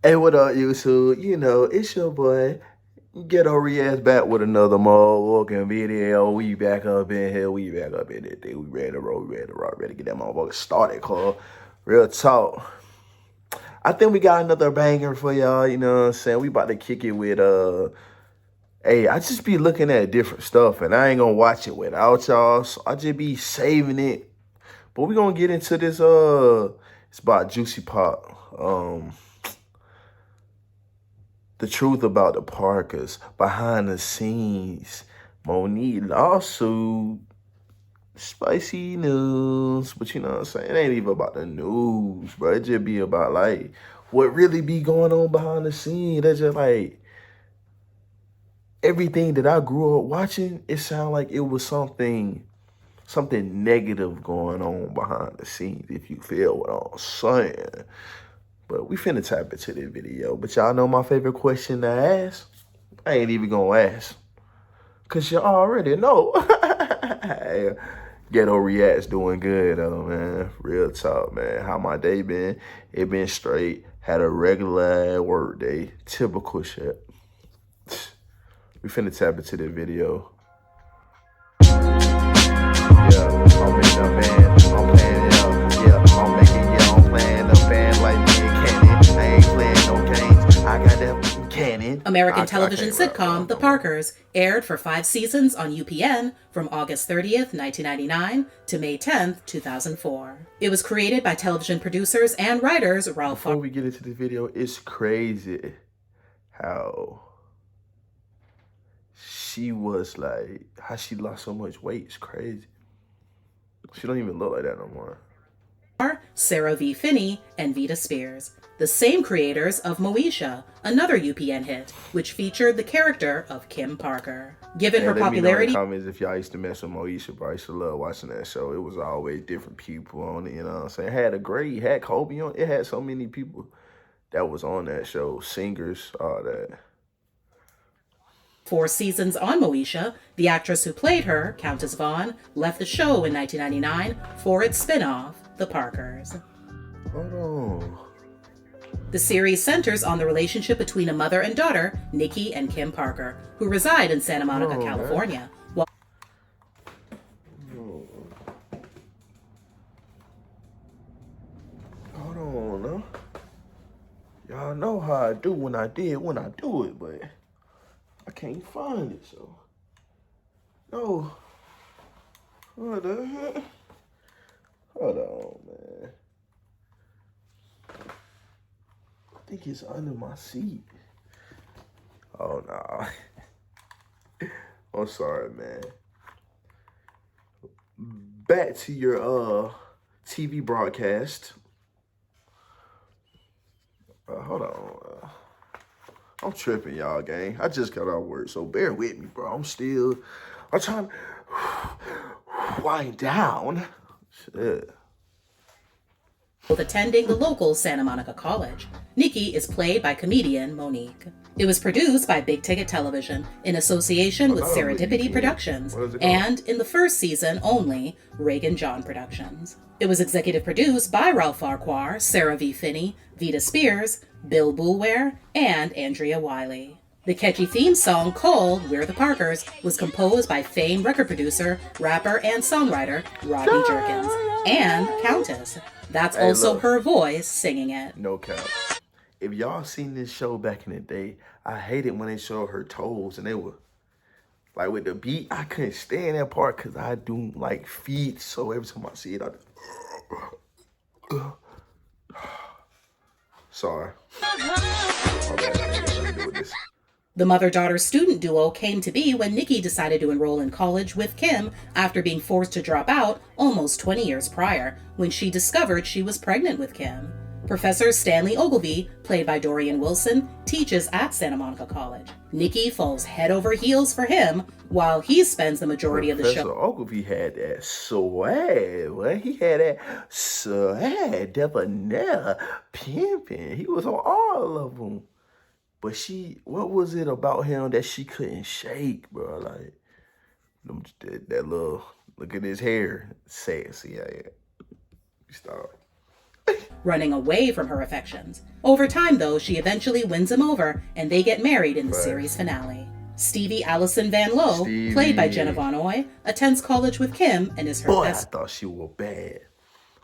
Hey, what up, YouTube? You know, it's your boy. Get our ass back with another motherfucking video. We back up in here. We back up in it. We ready to roll. We ready to rock. Ready to get that motherfucker started, cuz. Real talk. I think we got another banger for y'all. You know what I'm saying? We about to kick it with, hey, I just be looking at different stuff and I ain't gonna watch it without y'all. So I just be saving it. But we gonna get into this, it's about Juicy Pop. The truth about the Parkers, behind the scenes, Monique lawsuit, spicy news. But you know what I'm saying? It ain't even about the news, bro. It just be about like what really be going on behind the scenes. That's just like everything that I grew up watching, it sounded like it was something negative going on behind the scenes, if you feel what I'm saying. But we finna tap into this video. But y'all know my favorite question to ask? I ain't even gonna ask. Cause you already know. Ghetto Reacts doing good though, man. Real talk, man. How my day been? It been straight. Had a regular work day. Typical shit. We finna tap into this video. Yeah, I'm in the band. I'm playing it up. Yeah, I'm making, yeah, I'm playing the band like me and Cannon. I ain't playing no games. I got that cannon. American television sitcom The Parkers aired for 5 seasons on UPN from August 30th, 1999 to May 10th, 2004. It was created by television producers and writers Ralph. Before we get into the video, it's crazy how she was like, how she lost so much weight. It's crazy. She don't even look like that no more. Sarah V. Finney and Vita Spears, the same creators of Moesha, another UPN hit, which featured the character of Kim Parker. Given her popularity, let me know in the comments if y'all used to mess with Moesha, but I used to love watching that show. It was always different people on it, you know what I'm saying? It had Kobe on it. It had so many people that was on that show, singers, all that. 4 seasons on Moesha, the actress who played her, Countess Vaughn, left the show in 1999 for its spin-off, The Parkers. Hold on. The series centers on the relationship between a mother and daughter, Nikki and Kim Parker, who reside in Santa Monica, California. Hold on, no? Y'all know how I do when I do it, but I can't find it, so. No. What the heck? Hold on, man. I think it's under my seat. Oh, no. I'm sorry, man. Back to your TV broadcast. Hold on. I'm tripping, y'all, gang. I just got off work, so bear with me, bro. I'm trying to wind down. Shit. Attending the local Santa Monica College. Nikki is played by comedian Monique. It was produced by Big Ticket Television in association with Serendipity Productions and, in the first season only, Reagan John Productions. It was executive produced by Ralph Farquhar, Sarah V. Finney, Vita Spears, Bill Boulware, and Andrea Wiley. The catchy theme song called We're the Parkers was composed by famed record producer, rapper, and songwriter Rodney Jerkins and Countess. That's also her voice singing it. No cap. If y'all seen this show back in the day, I hated when they showed her toes and they were like with the beat. I couldn't stand that part because I do like feet. So every time I see it, sorry. The mother-daughter student duo came to be when Nikki decided to enroll in college with Kim after being forced to drop out almost 20 years prior when she discovered she was pregnant with Kim. Professor Stanley Ogilvy, played by Dorian Wilson, teaches at Santa Monica College. Nikki falls head over heels for him while he spends the majority of the show. Professor Ogilvy had that swag. Well, he had that swag, debonair, pimping. He was on all of them. But what was it about him that she couldn't shake, bro? Like, that little, look at his hair. Sassy, yeah. Stop. running away from her affections. Over time, though, she eventually wins him over, and they get married in the series finale. Stevie Allison Van Lowe, played by Jenna Von Oy, attends college with Kim and is her best. I thought she was bad.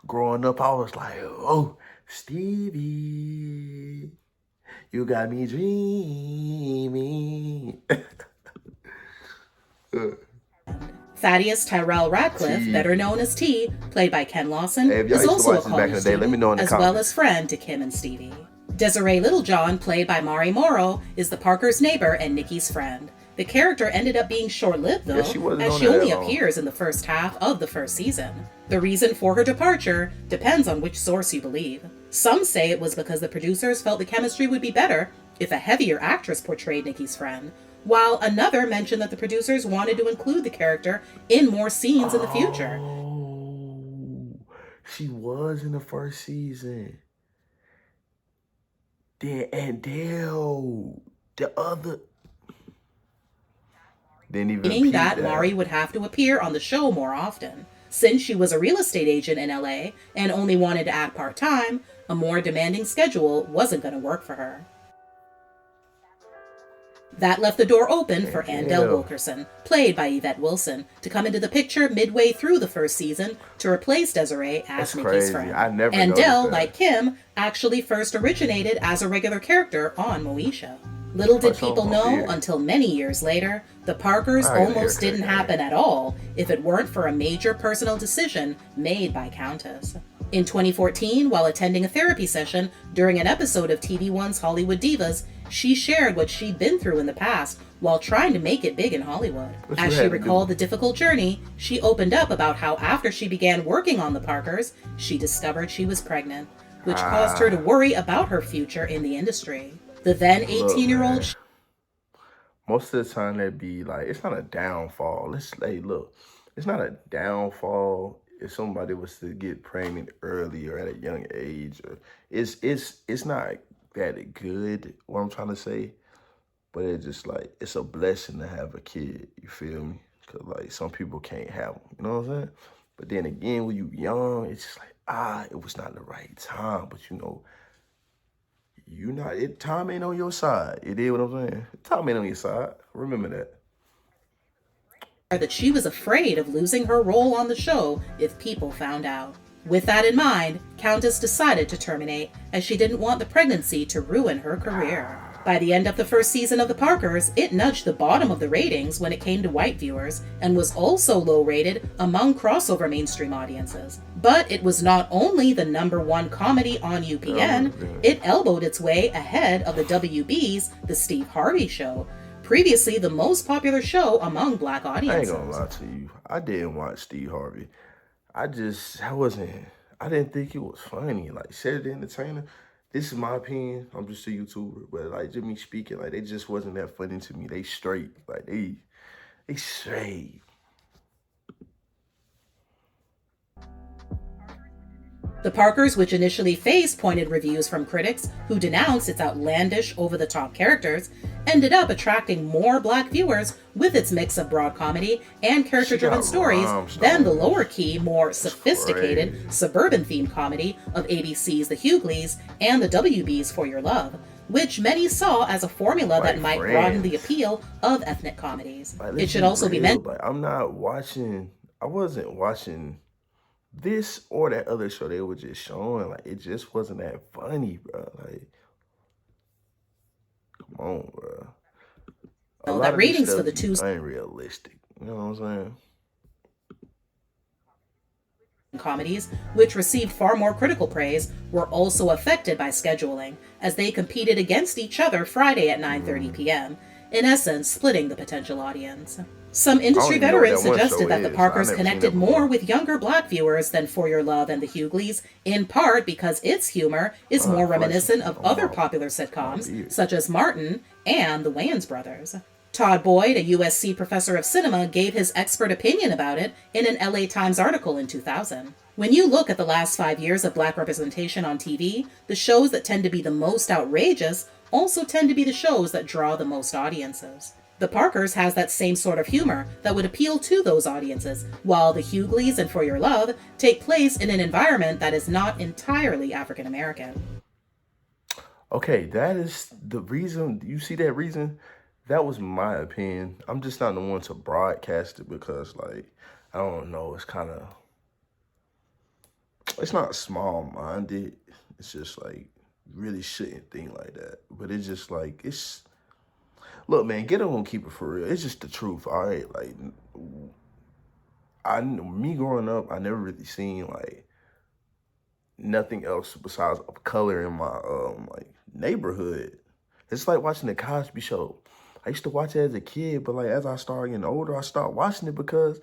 Growing up, I was like, oh, Stevie, you got me dreaming. Thaddeus Tyrell Radcliffe, better known as T, played by Ken Lawson, is also a college student, as well as friend to Kim and Stevie. Desiree Littlejohn, played by Mari Morrow, is the Parkers' neighbor and Nikki's friend. The character ended up being short-lived, though, as she only appears in the first half of the first season. The reason for her departure depends on which source you believe. Some say it was because the producers felt the chemistry would be better if a heavier actress portrayed Nikki's friend, while another mentioned that the producers wanted to include the character in more scenes in the future. Oh, she was in the first season. Then Andale, the other, didn't even meaning that Mari would have to appear on the show more often. Since she was a real estate agent in LA and only wanted to act part-time, a more demanding schedule wasn't going to work for her. That left the door open for Andale Wilkerson, played by Yvette Wilson, to come into the picture midway through the first season to replace Desiree as Nikki's friend. Andale, like Kim, actually first originated as a regular character on Moesha. Little did people know until many years later, the Parkers almost didn't happen at all if it weren't for a major personal decision made by Countess. In 2014, while attending a therapy session during an episode of TV One's Hollywood Divas, she shared what she'd been through in the past while trying to make it big in Hollywood. As she recalled the difficult journey, she opened up about how after she began working on the Parkers, she discovered she was pregnant, which caused her to worry about her future in the industry. The then 18-year-old... Most of the time that'd be like, it's not a downfall. It's not a downfall if somebody was to get pregnant early or at a young age. Or it's not that good, what I'm trying to say. But it's just like, it's a blessing to have a kid, you feel me? Because like, some people can't have them, you know what I'm saying? But then again, when you young, it's just like, it was not the right time. But you know, time ain't on your side. You did what I'm saying? Time ain't on your side. Remember that she was afraid of losing her role on the show if people found out. With that in mind, Countess decided to terminate, as she didn't want the pregnancy to ruin her career. By the end of the first season of The Parkers, it nudged the bottom of the ratings when it came to white viewers, and was also low-rated among crossover mainstream audiences. But it was not only the #1 comedy on UPN, it elbowed its way ahead of the WB's The Steve Harvey Show, previously the most popular show among black audiences. I ain't gonna lie to you. I didn't watch Steve Harvey. I didn't think it was funny. Like, Saturday Entertainer, this is my opinion. I'm just a YouTuber. But, like, Jimmy speaking, like, they just wasn't that funny to me. They straight. Like, they straight. The Parkers, which initially faced pointed reviews from critics who denounced its outlandish, over-the-top characters, ended up attracting more black viewers with its mix of broad comedy and character-driven stories than the lower-key, more sophisticated, suburban-themed comedy of ABC's The Hughleys and the WB's For Your Love, which many saw as a formula that might broaden the appeal of ethnic comedies. It should also be mentioned. I wasn't watching this or that other show they were just showing. Like, it just wasn't that funny, bro. Like, come on, bro. A lot that of ratings for the two unrealistic. You know what I'm saying? Comedies, which received far more critical praise, were also affected by scheduling, as they competed against each other Friday at 9:30 p.m., in essence splitting the potential audience. Some industry veterans suggested that the Parkers connected more with younger black viewers than For Your Love and The Hughleys, in part because its humor is more reminiscent of other popular sitcoms, such as Martin and the Wayans Brothers. Todd Boyd, a USC professor of cinema, gave his expert opinion about it in an LA Times article in 2000. When you look at the last 5 years of black representation on TV, the shows that tend to be the most outrageous also tend to be the shows that draw the most audiences. The Parkers has that same sort of humor that would appeal to those audiences, while the Hughleys and For Your Love take place in an environment that is not entirely African American. Okay, that is the reason. You see that reason? That was my opinion. I'm just not the one to broadcast it because, like, I don't know. It's kind of, it's not small minded. It's just like, really shouldn't think like that. But it's just like, it's, look, man, get on keep it for real. It's just the truth, all right? Like, me growing up, I never really seen, like, nothing else besides color in my, like, neighborhood. It's like watching the Cosby Show. I used to watch it as a kid, but like as I started getting older, I stopped watching it because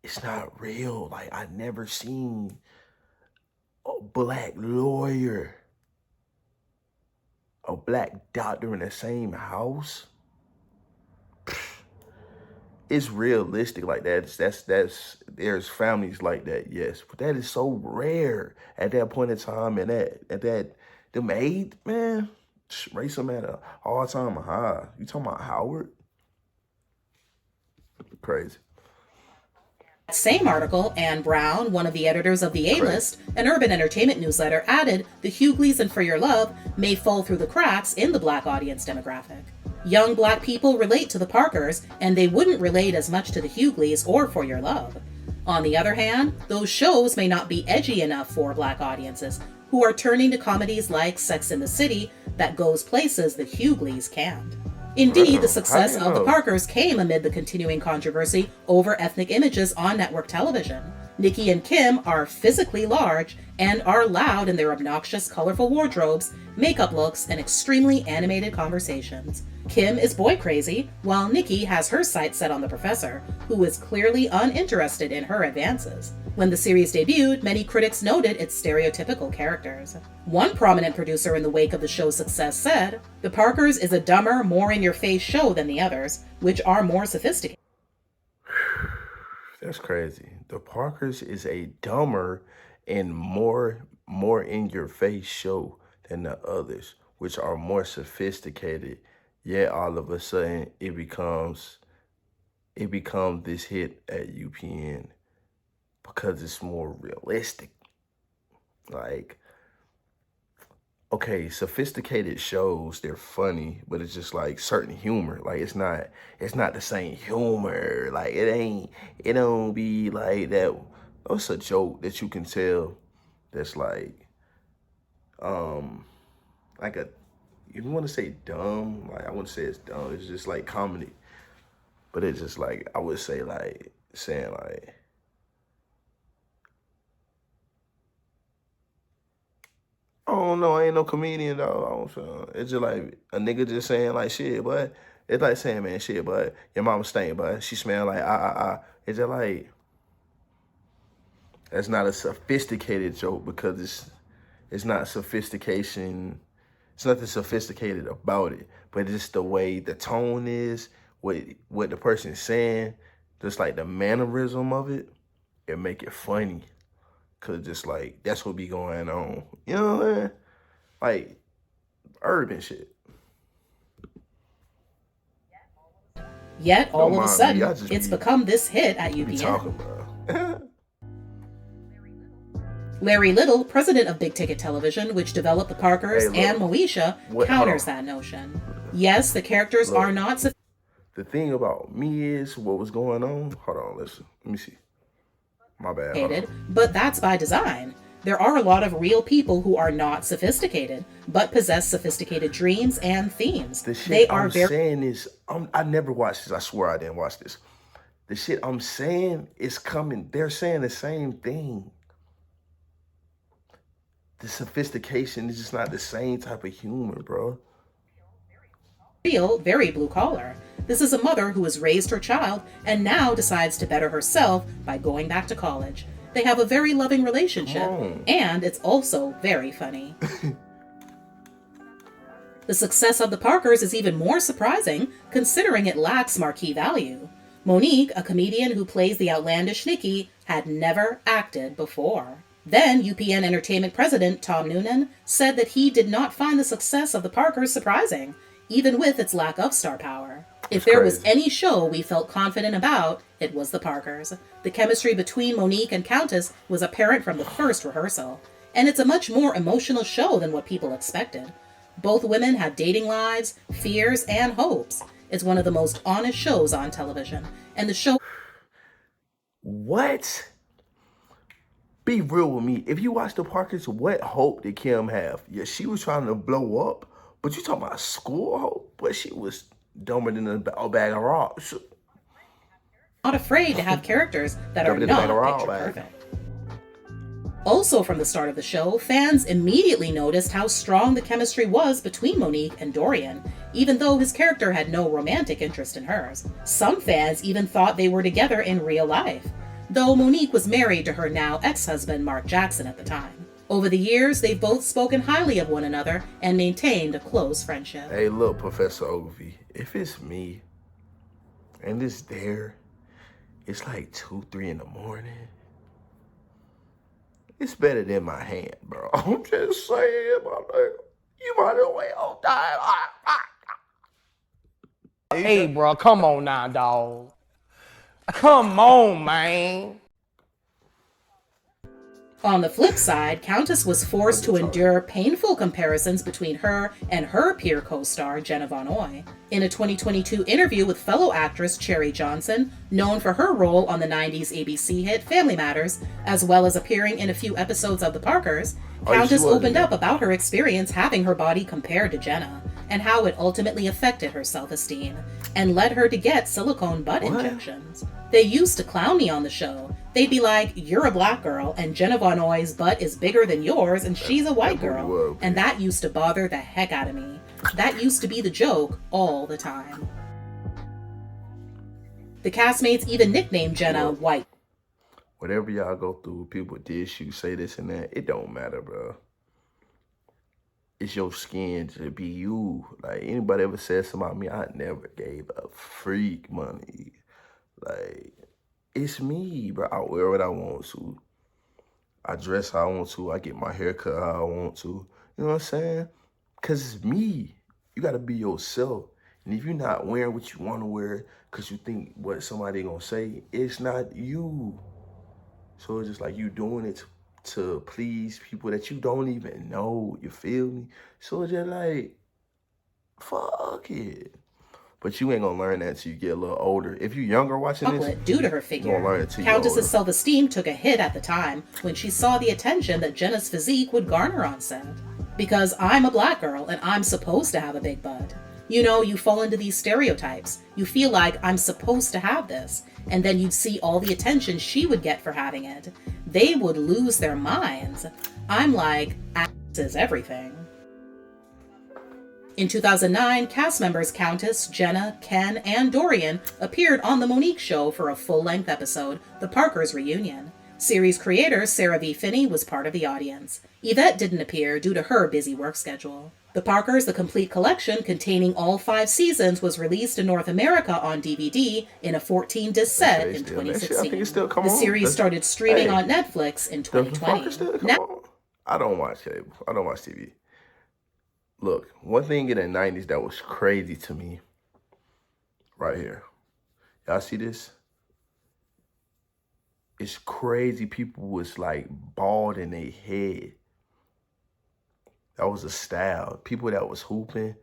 it's not real. Like I never seen a black lawyer, a black doctor in the same house. It's realistic like that. That's there's families like that, yes, but that is so rare at that point in time and at that them age, man. Racism at a all-time high. You talking about Howard? Crazy. Same article, Anne Brown, one of the editors of the Crazy. A-List, an urban entertainment newsletter, added the Hughleys and For Your Love may fall through the cracks in the black audience demographic. Young black people relate to the Parkers, and they wouldn't relate as much to the Hughleys or For Your Love. On the other hand, those shows may not be edgy enough for black audiences, who are turning to comedies like Sex and the City that goes places the Hughleys can't. Indeed, the success of the Parkers came amid the continuing controversy over ethnic images on network television. Nikki and Kim are physically large and are loud in their obnoxious, colorful wardrobes, makeup looks, and extremely animated conversations. Kim is boy crazy, while Nikki has her sights set on the professor, who is clearly uninterested in her advances. When the series debuted, many critics noted its stereotypical characters. One prominent producer in the wake of the show's success said, "The Parkers is a dumber, more in-your-face show than the others, which are more sophisticated." That's crazy. The Parkers is a dumber and more in your face show than the others, which are more sophisticated. Yet all of a sudden it becomes this hit at UPN because it's more realistic. Like, okay, sophisticated shows, they're funny, but it's just like certain humor. Like it's not the same humor. Like it don't be like that. It's a joke that you can tell that's like a, you want to say dumb, like I wouldn't say it's dumb, it's just like comedy. But it's just like I would say like saying like I don't know, I ain't no comedian though. I don't feel it's just like a nigga just saying like shit, but it's like saying man shit, but your mama stink, but she smell like It's just like that's not a sophisticated joke because it's not sophistication. It's nothing sophisticated about it, but it's the way the tone is, what the person's saying, just like the mannerism of it, it make it funny. Cause just like that's what be going on. You know what I'm saying? Like urban shit. Yet, all Don't of a mind me, sudden, I just it's be become this hit at be talking, UPN. bro. Larry Little, president of Big Ticket Television, which developed the Parkers Hey, look, and Moesha, hold counters on. that notion. Yes, the characters Look. are not The thing about me is what was going on. Hold on, listen. Let me see. My bad. Hold on. sophisticated, but that's by design. There are a lot of real people who are not sophisticated, but possess sophisticated dreams and themes. The shit They are I'm very saying is, I never watched this. I swear I didn't watch this. The shit I'm saying is coming. They're saying the same thing. The sophistication is just not the same type of humor, bro. real, very blue collar. This is a mother who has raised her child and now decides to better herself by going back to college. They have a very loving relationship, and it's also very funny. The success of the Parkers is even more surprising, considering it lacks marquee value. Monique, a comedian who plays the outlandish Nikki, had never acted before. Then UPN Entertainment president Tom Noonan said that he did not find the success of the Parkers surprising, even with its lack of star power. If there was any show we felt confident about, it was The Parkers. The chemistry between Monique and Countess was apparent from the first rehearsal, and it's a much more emotional show than what people expected. Both women had dating lives, fears, and hopes. It's one of the most honest shows on television, and the show... What? Be real with me. If you watch The Parkers, what hope did Kim have? Yeah, she was trying to blow up, but you talking about school hope? But she was dumber than a bag of rocks. Not afraid to have characters that are not picture perfect. Also from the start of the show, fans immediately noticed how strong the chemistry was between Monique and Dorian, even though his character had no romantic interest in hers. Some fans even thought they were together in real life, though Monique was married to her now ex-husband Mark Jackson at the time. Over the years, they've both spoken highly of one another and maintained a close friendship. Hey, look, Professor Ogilvy, if it's me and it's there, it's like 2, 3 in the morning. It's better than my hand, bro. I'm just saying, my nigga. You might as well die. Hey, bro, come on now, dog. Come on, man. On the flip side, Countess was forced to endure painful comparisons between her and her peer co-star, Jenna Von Oy. In a 2022 interview with fellow actress Cherry Johnson, known for her role on the 90s ABC hit Family Matters, as well as appearing in a few episodes of The Parkers, Countess opened up about her experience having her body compared to Jenna, and how it ultimately affected her self-esteem, and led her to get silicone butt injections. They used to clown me on the show. They'd be like, you're a black girl, and Jenna Von Oy's butt is bigger than yours, and she's a white girl. And that used to bother the heck out of me. That used to be the joke all the time. The castmates even nicknamed Jenna White. Whatever y'all go through, people dish you, say this and that, it don't matter, bro. It's your skin to be you. Like, anybody ever said something about me, I never gave a freak money. Like, it's me, bro. I wear what I want to. I dress how I want to. I get my hair cut how I want to. You know what I'm saying? Because it's me. You got to be yourself. And if you're not wearing what you want to wear because you think what somebody going to say, it's not you. So it's just like you doing it to please people that you don't even know. You feel me? So it's just like, fuck it. But you ain't gonna learn that till you get a little older. If you're younger watching this, due to her figure, Countess's self-esteem took a hit at the time when she saw the attention that Jenna's physique would garner on set. Because I'm a black girl and I'm supposed to have a big butt. You know, you fall into these stereotypes. You feel like I'm supposed to have this. And then you'd see all the attention she would get for having it. They would lose their minds. I'm like, ass is everything. In 2009, cast members Countess, Jenna, Ken, and Dorian appeared on The Monique Show for a full-length episode, The Parkers Reunion. Series creator Sarah V. Finney was part of the audience. Yvette didn't appear due to her busy work schedule. The Parkers, the complete collection containing all 5 seasons, was released in North America on DVD in a 14-disc set in 2016. The series started streaming on Netflix in 2020. I don't watch cable. I don't watch TV. Look, one thing in the 90s that was crazy to me, right here. Y'all see this? It's crazy. People was like bald in their head. That was a style. People that was hooping,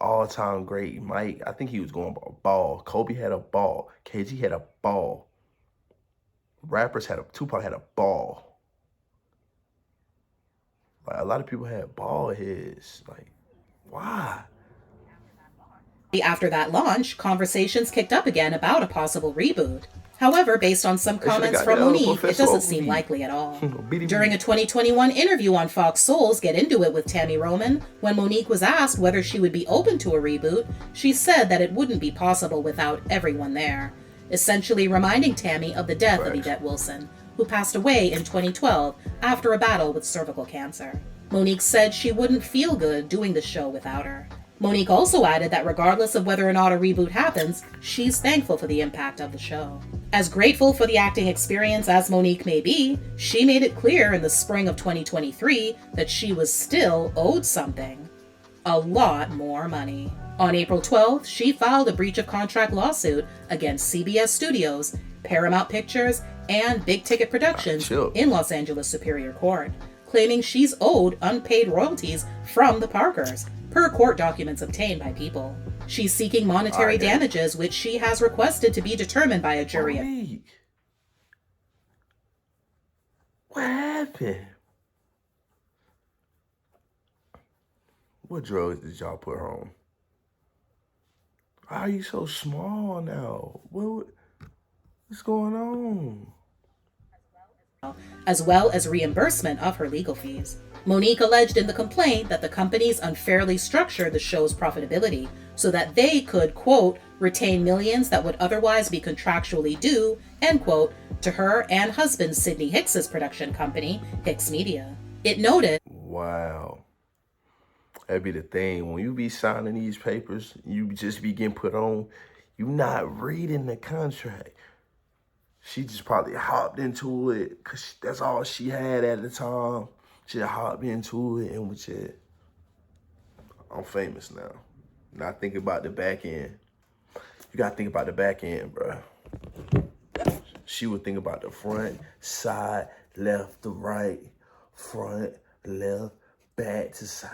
all-time great. Mike, I think he was going ball. Kobe had a ball. KG had a ball. Rappers had Tupac had a ball. Like, a lot of people had bald heads. Like, why? After that launch, conversations kicked up again about a possible reboot. However, based on some comments from Monique, it doesn't seem likely at all. During a 2021 interview on Fox Soul's Get Into It with Tammy Roman, when Monique was asked whether she would be open to a reboot, she said that it wouldn't be possible without everyone there, essentially reminding Tammy of the death of Yvette Wilson, who passed away in 2012 after a battle with cervical cancer. Monique said she wouldn't feel good doing the show without her. Monique also added that regardless of whether or not a reboot happens, she's thankful for the impact of the show. As grateful for the acting experience as Monique may be, she made it clear in the spring of 2023 that she was still owed something. a lot more money. On April 12th, she filed a breach of contract lawsuit against CBS Studios, Paramount Pictures, and Big Ticket Productions in Los Angeles Superior Court, claiming she's owed unpaid royalties from the Parkers, per court documents obtained by People. She's seeking monetary damages, which she has requested to be determined by a jury. What happened? What drugs did y'all put on? Why are you so small now? What's going on? As well as reimbursement of her legal fees. Monique alleged in the complaint that the companies unfairly structured the show's profitability so that they could, quote, retain millions that would otherwise be contractually due, end quote, to her and husband Sidney Hicks's production company, Hicks Media. It noted, wow. That'd be the thing. When you be signing these papers, you just be getting put on, you not reading the contract. She just probably hopped into it because that's all she had at the time. She hopped into it and was just, I'm famous now. Not thinking about the back end. You gotta think about the back end, bro. She would think about the front, side, left to right, front, left, back to side.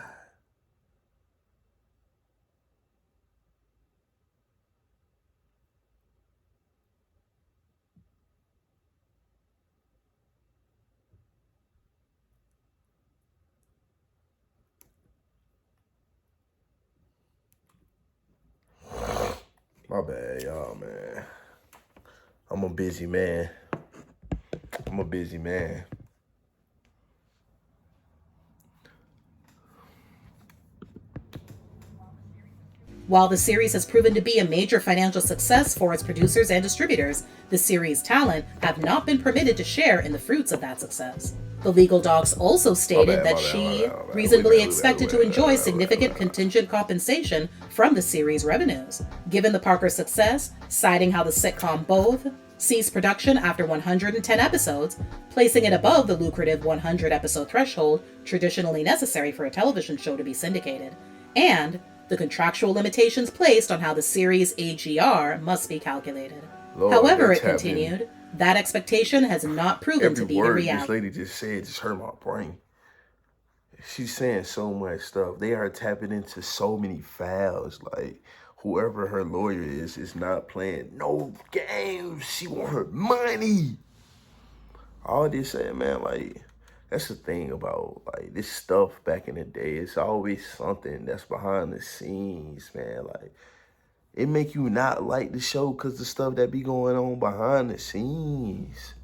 My bad, y'all, man. I'm a busy man. While the series has proven to be a major financial success for its producers and distributors, the series' talent have not been permitted to share in the fruits of that success. The legal docs also stated that she reasonably expected to enjoy significant contingent compensation from the series' revenues. Given the Parkers' success, citing how the sitcom both ceased production after 110 episodes, placing it above the lucrative 100-episode threshold traditionally necessary for a television show to be syndicated, and the contractual limitations placed on how the series' AGR must be calculated. However, it continued, that expectation has not proven to be the reality. This lady just said just hurt my brain. She's saying so much stuff. They are tapping into so many files. Like, whoever her lawyer is not playing no games. She want her money. All this saying, man, like, that's the thing about, like, this stuff back in the day. It's always something that's behind the scenes, man. Like, it make you not like the show because the stuff that be going on behind the scenes.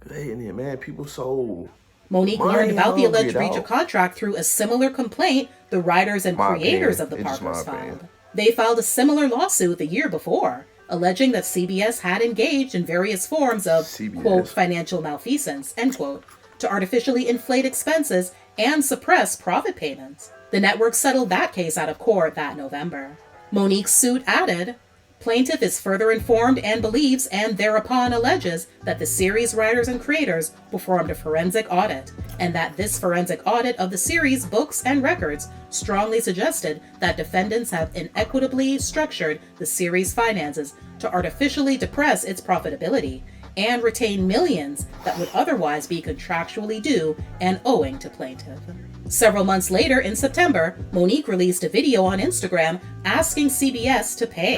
Man, people so... Monique learned about the alleged breach of contract through a similar complaint the writers and creators of the Parkers filed. They filed a similar lawsuit the year before, alleging that CBS had engaged in various forms of, quote, financial malfeasance, end quote, to artificially inflate expenses and suppress profit payments. The network settled that case out of court that November. Monique's suit added, plaintiff is further informed and believes and thereupon alleges that the series writers and creators performed a forensic audit, and that this forensic audit of the series books and records strongly suggested that defendants have inequitably structured the series' finances to artificially depress its profitability and retain millions that would otherwise be contractually due and owing to plaintiff. Several months later, in September, Monique released a video on Instagram asking CBS to pay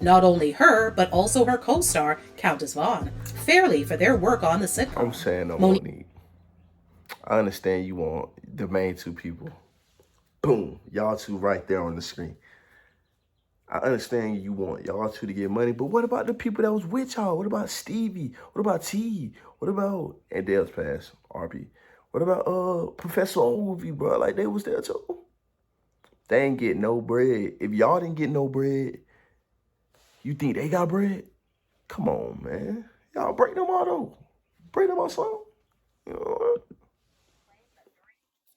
not only her, but also her co-star, Countess Vaughn, fairly for their work on the sitcom. I'm saying, Monique, I understand you want the main two people. Boom, y'all two right there on the screen. I understand you want y'all two to get money, but what about the people that was with y'all? What about Stevie? What about T? What about, and Dale's past, RP? What about Professor Ovi, bro? Like, they was there too. They ain't get no bread. If y'all didn't get no bread, you think they got bread? Come on, man. Y'all break them all though. Break them all some. You know what?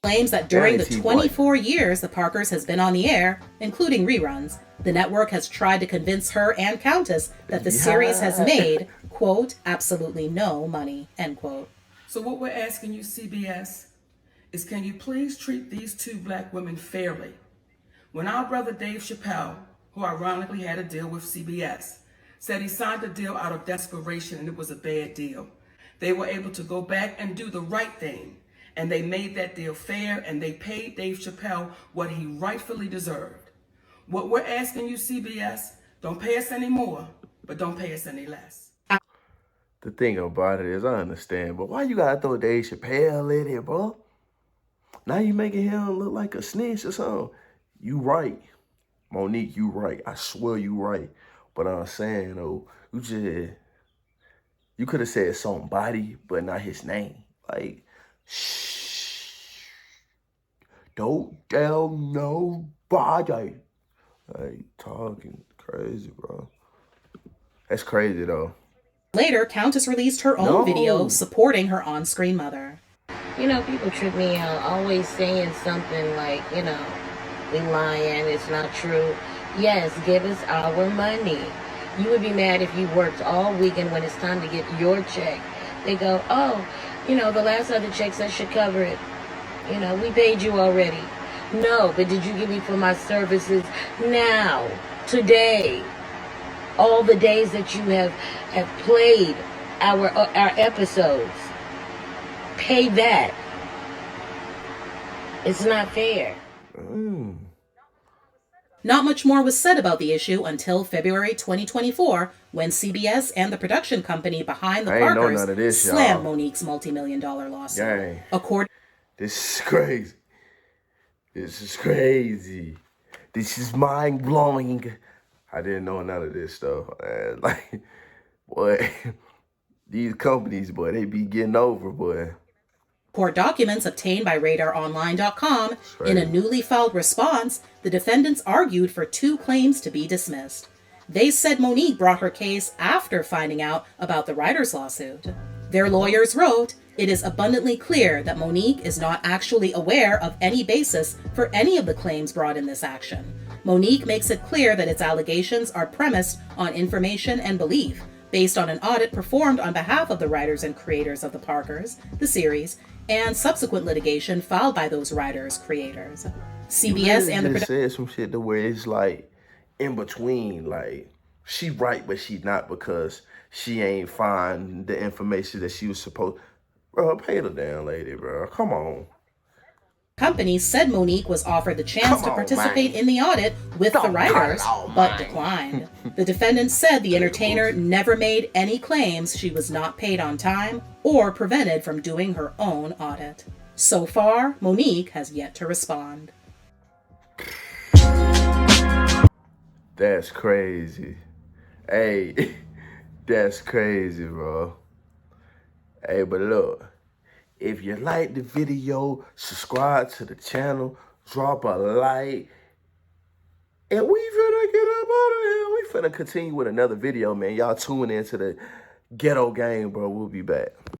Claims that during the 24 years the Parkers has been on the air, including reruns, the network has tried to convince her and Countess that the series has made, quote, absolutely no money, end quote. So what we're asking you, CBS, is can you please treat these two black women fairly When our brother Dave Chappelle, who ironically had a deal with CBS, said he signed the deal out of desperation and it was a bad deal, they were able to go back and do the right thing. And they made that deal fair and they paid Dave Chappelle what he rightfully deserved. What we're asking you, CBS, don't pay us any more, but don't pay us any less. The thing about it is, I understand, but why you gotta throw Dave Chappelle in it, bro? Now you making him look like a snitch or something. You right. Monique, you right. I swear you right. But I'm saying, though, you could have said somebody, but not his name. Like, shh. Don't tell nobody. Like, talking crazy, bro. That's crazy, though. Later, Countess released her own video supporting her on-screen mother. You know, people trip me out, always saying something like, you know, we lying, it's not true. Yes, give us our money. You would be mad if you worked all weekend when it's time to get your check. They go, oh, you know, the last other check says should cover it. You know, we paid you already. No, but did you give me for my services now, today? All the days that you have played our episodes. Pay that. It's not fair. Not much more was said about the issue until February 2024, when CBS and the production company behind the Parkers slammed Monique's multi-million-dollar lawsuit. Dang. This is crazy. This is crazy. This is mind-blowing. I didn't know none of this stuff. Like, boy, these companies, boy, they be getting over, boy. Court documents obtained by RadarOnline.com. In a newly filed response, the defendants argued for 2 claims to be dismissed. They said Monique brought her case after finding out about the writer's lawsuit. Their lawyers wrote, "It is abundantly clear that Monique is not actually aware of any basis for any of the claims brought in this action. Monique makes it clear that its allegations are premised on information and belief, based on an audit performed on behalf of the writers and creators of The Parkers, the series, and subsequent litigation filed by those writers, creators." CBS and the said some shit to where it's like in between, like she right but she not because she ain't find the information that she was supposed. Bro, pay the damn lady, bro. Come on. Company said Monique was offered the chance to participate in the audit with the writers, but declined. The defendants said the entertainer never made any claims she was not paid on time or prevented from doing her own audit. So far, Monique has yet to respond. That's crazy. Hey, that's crazy, bro. Hey, but look. If you like the video, subscribe to the channel, drop a like, and we finna get up out of here. We finna continue with another video, man. Y'all tune into the Ghetto Gang, bro. We'll be back.